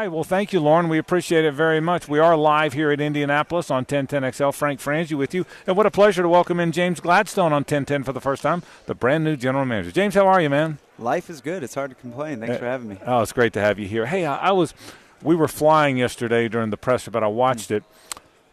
right. Well, thank you, Lauren. We appreciate it very much. We are live here at Indianapolis on 1010XL. Frank Frangie with you. And what a pleasure to welcome in James Gladstone on 1010 for the first time, the brand new general manager. James, how are you, man? Life is good. It's hard to complain. Thanks for having me. Oh, it's great to have you here. Hey, we were flying yesterday during the presser, but I watched it.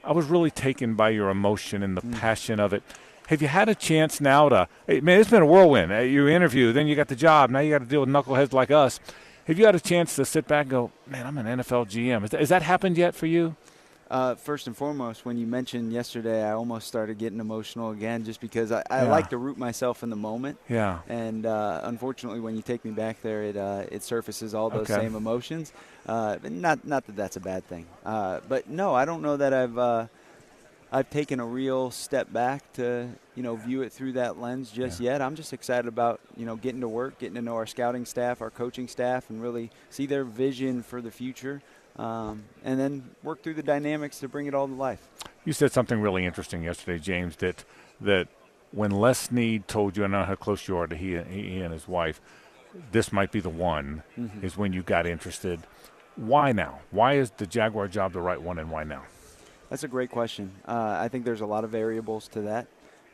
I was really taken by your emotion and the passion of it. Have you had a chance now it's been a whirlwind. You interview, then you got the job. Now you got to deal with knuckleheads like us. Have you had a chance to sit back and go, man, I'm an NFL GM? Has that happened yet for you? First and foremost, when you mentioned yesterday, I almost started getting emotional again just because I like to root myself in the moment. Yeah. And unfortunately, when you take me back there, it surfaces all those same emotions. Not that that's a bad thing. But, no, I don't know that I've taken a real step back to, view it through that lens just yet. I'm just excited about, getting to work, getting to know our scouting staff, our coaching staff, and really see their vision for the future, and then work through the dynamics to bring it all to life. You said something really interesting yesterday, James, that when Les Snead told you, I know how close you are to he and his wife, this might be the one, is when you got interested. Why now? Why is the Jaguar job the right one, and why now? That's a great question. I think there's a lot of variables to that.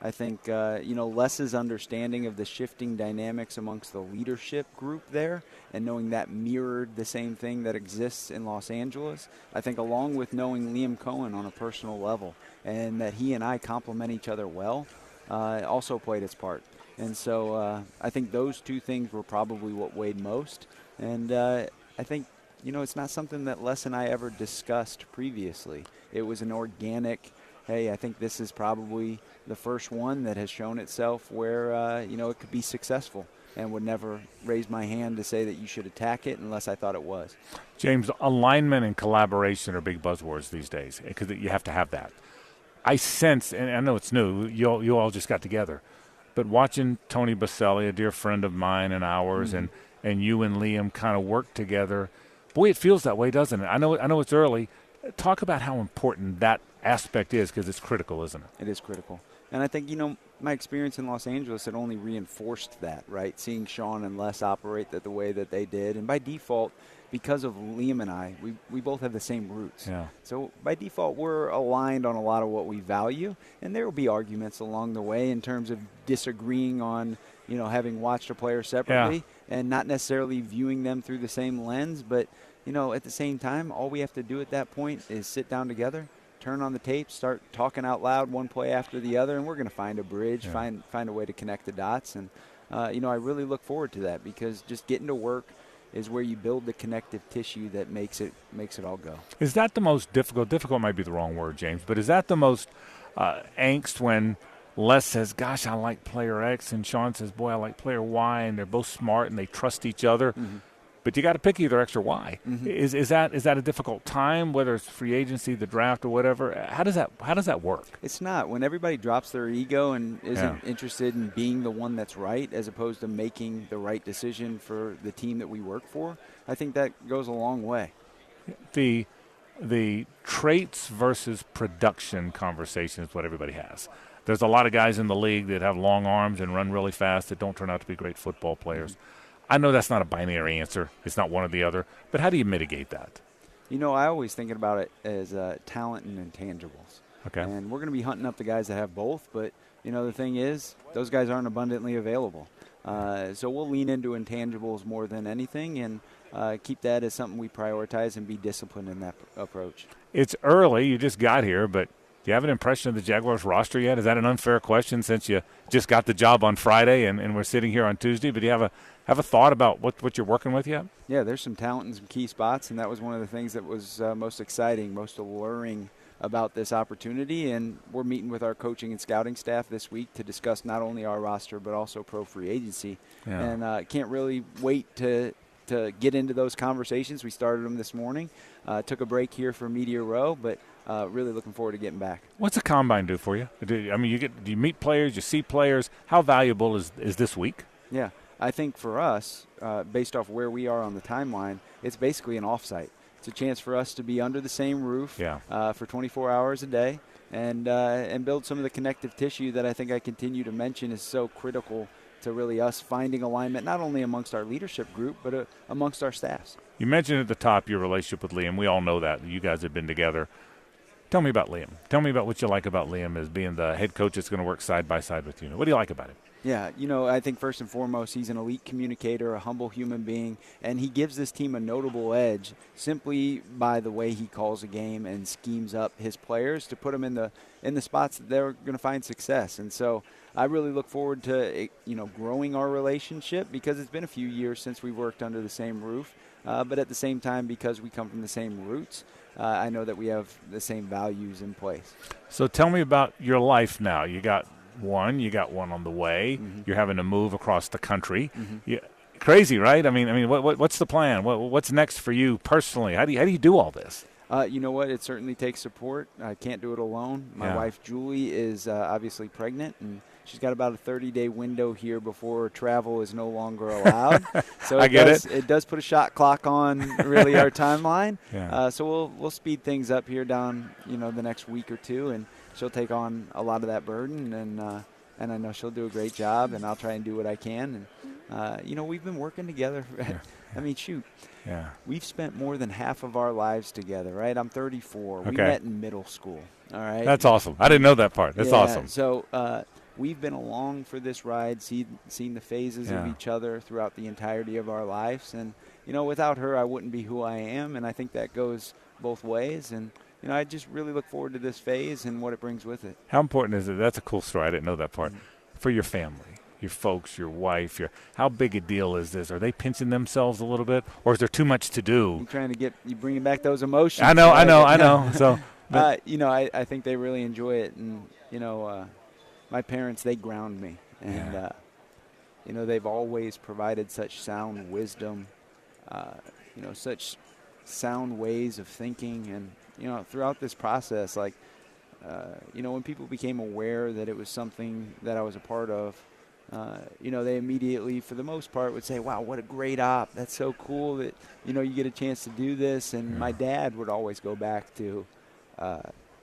I think, Les's understanding of the shifting dynamics amongst the leadership group there and knowing that mirrored the same thing that exists in Los Angeles, I think along with knowing Liam Coen on a personal level and that he and I complement each other well, also played its part. And so I think those two things were probably what weighed most. And I think, it's not something that Les and I ever discussed previously. It was an organic, hey, I think this is probably the first one that has shown itself where, it could be successful, and would never raise my hand to say that you should attack it unless I thought it was. James, alignment and collaboration are big buzzwords these days because you have to have that. I sense, and I know it's new, you all just got together, but watching Tony Baselli, a dear friend of mine and ours, and you and Liam kind of work together, boy, it feels that way, doesn't it? I know it's early. Talk about how important that aspect is because it's critical, isn't it? It is critical. And I think, my experience in Los Angeles had only reinforced that, right? Seeing Sean and Les operate the way that they did. And by default, because of Liam and I, we both have the same roots. Yeah. So by default, we're aligned on a lot of what we value. And there will be arguments along the way in terms of disagreeing on, having watched a player separately and not necessarily viewing them through the same lens. But, at the same time, all we have to do at that point is sit down together, turn on the tape, start talking out loud one play after the other, and we're going to find a bridge, find a way to connect the dots. And, I really look forward to that because just getting to work is where you build the connective tissue that makes it all go. Is that the most difficult? Difficult might be the wrong word, James, but is that the most angst when Les says, gosh, I like player X, and Sean says, boy, I like player Y, and they're both smart and they trust each other? But you got to pick either X or Y. Is that a difficult time, whether it's free agency, the draft, or whatever? How does that work? It's not. When everybody drops their ego and isn't interested in being the one that's right, as opposed to making the right decision for the team that we work for, I think that goes a long way. The traits versus production conversation is what everybody has. There's a lot of guys in the league that have long arms and run really fast that don't turn out to be great football players. I know that's not a binary answer. It's not one or the other. But how do you mitigate that? I always think about it as talent and intangibles. Okay. And we're going to be hunting up the guys that have both. But, the thing is, those guys aren't abundantly available. So we'll lean into intangibles more than anything and keep that as something we prioritize and be disciplined in that approach. It's early. You just got here, but do you have an impression of the Jaguars roster yet? Is that an unfair question since you just got the job on Friday and we're sitting here on Tuesday? But do you have a thought about what you're working with yet? Yeah, there's some talent in some key spots, and that was one of the things that was most exciting, most alluring about this opportunity. And we're meeting with our coaching and scouting staff this week to discuss not only our roster but also pro free agency. Yeah. And can't really wait to get into those conversations. We started them this morning. Took a break here for Media Row, but really looking forward to getting back. What's a combine do for you? Do you meet players, you see players? How valuable is this week? Yeah, I think for us, based off where we are on the timeline, it's basically an offsite. It's a chance for us to be under the same roof for 24 hours a day and build some of the connective tissue that I think I continue to mention is so critical to really us finding alignment, not only amongst our leadership group, but amongst our staffs. You mentioned at the top your relationship with Liam. We all know that. You guys have been together. Tell me about Liam. Tell me about what you like about Liam as being the head coach that's going to work side by side with you. What do you like about him? Yeah, I think first and foremost, he's an elite communicator, a humble human being, and he gives this team a notable edge simply by the way he calls a game and schemes up his players to put them in the spots that they're going to find success. And so I really look forward to growing our relationship, because it's been a few years since we worked under the same roof, but at the same time, because we come from the same roots, I know that we have the same values in place. So tell me about your life now. You got one on the way. Mm-hmm. You're having to move across the country. Mm-hmm. Crazy, right? I mean, what's the plan? What's next for you personally? How do you do all this? You know what? It certainly takes support. I can't do it alone. My wife, Julie, is obviously pregnant, and she's got about a 30-day window here before travel is no longer allowed. So it does put a shot clock on really our timeline. Yeah. So we'll speed things up here down the next week or two, and she'll take on a lot of that burden, and I know she'll do a great job, and I'll try and do what I can. And we've been working together. Yeah. I mean, shoot. Yeah. We've spent more than half of our lives together, right? I'm 34. Okay. We met in middle school. All right. That's awesome. I didn't know that part. That's awesome. So we've been along for this ride, seen the phases of each other throughout the entirety of our lives. And, without her, I wouldn't be who I am. And I think that goes both ways. And, I just really look forward to this phase and what it brings with it. How important is it? That's a cool story. I didn't know that part. Mm-hmm. For your family, your folks, your wife, how big a deal is this? Are they pinching themselves a little bit, or is there too much to do? You're trying to you bringing back those emotions. I know. So, I think they really enjoy it, and my parents, they ground me, and they've always provided such sound wisdom, such sound ways of thinking, and throughout this process, when people became aware that it was something that I was a part of, they immediately, for the most part, would say, wow, what a great op. That's so cool that, you get a chance to do this. And my dad would always go back to,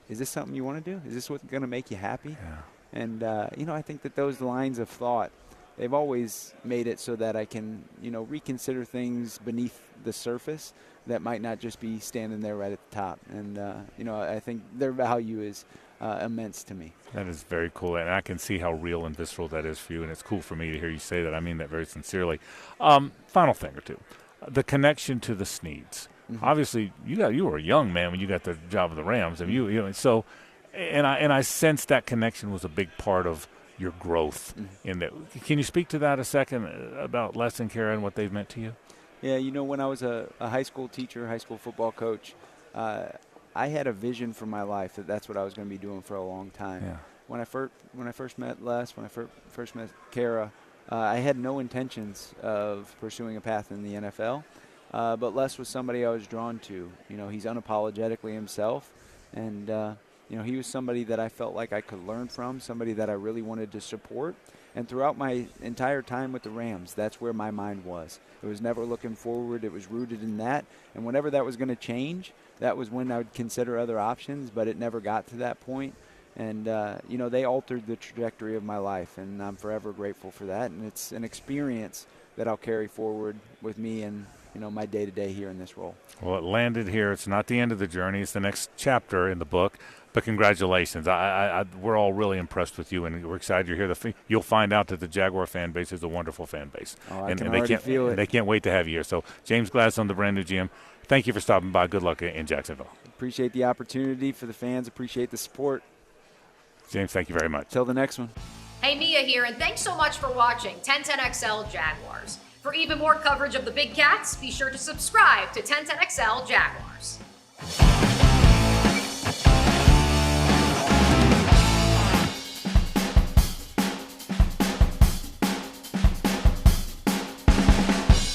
is this something you want to do? Is this what's going to make you happy? Yeah. And, I think that those lines of thought, they've always made it so that I can, reconsider things beneath the surface that might not just be standing there right at the top. And, I think their value is immense to me. That is very cool, and I can see how real and visceral that is for you, and it's cool for me to hear you say that. I mean that very sincerely. Final thing or two, the connection to the Sneeds. Mm-hmm. Obviously, you were a young man when you got the job of the Rams, and so I sense that connection was a big part of your growth. Mm-hmm. In that. Can you speak to that a second about Les and Kara and what they've meant to you? Yeah, when I was a high school teacher, high school football coach, I had a vision for my life that's what I was going to be doing for a long time. Yeah. When I first met Les, when I first met Kara, I had no intentions of pursuing a path in the NFL, but Les was somebody I was drawn to. He's unapologetically himself, and he was somebody that I felt like I could learn from, somebody that I really wanted to support. And throughout my entire time with the Rams, that's where my mind was. It was never looking forward. It was rooted in that. And whenever that was going to change, that was when I would consider other options, but it never got to that point. And, they altered the trajectory of my life, and I'm forever grateful for that. And it's an experience that I'll carry forward with me and, my day-to-day here in this role. Well, it landed here. It's not the end of the journey. It's the next chapter in the book. But congratulations. We're all really impressed with you, and we're excited you're here. You'll find out that the Jaguar fan base is a wonderful fan base. Oh, I can already feel it. They can't wait to have you here. So, James Gladstone, the brand new GM, thank you for stopping by. Good luck in Jacksonville. Appreciate the opportunity for the fans. Appreciate the support. James, thank you very much. Till the next one. Hey, Mia here, and thanks so much for watching 1010XL Jaguars. For even more coverage of the Big Cats, be sure to subscribe to 1010XL Jaguars.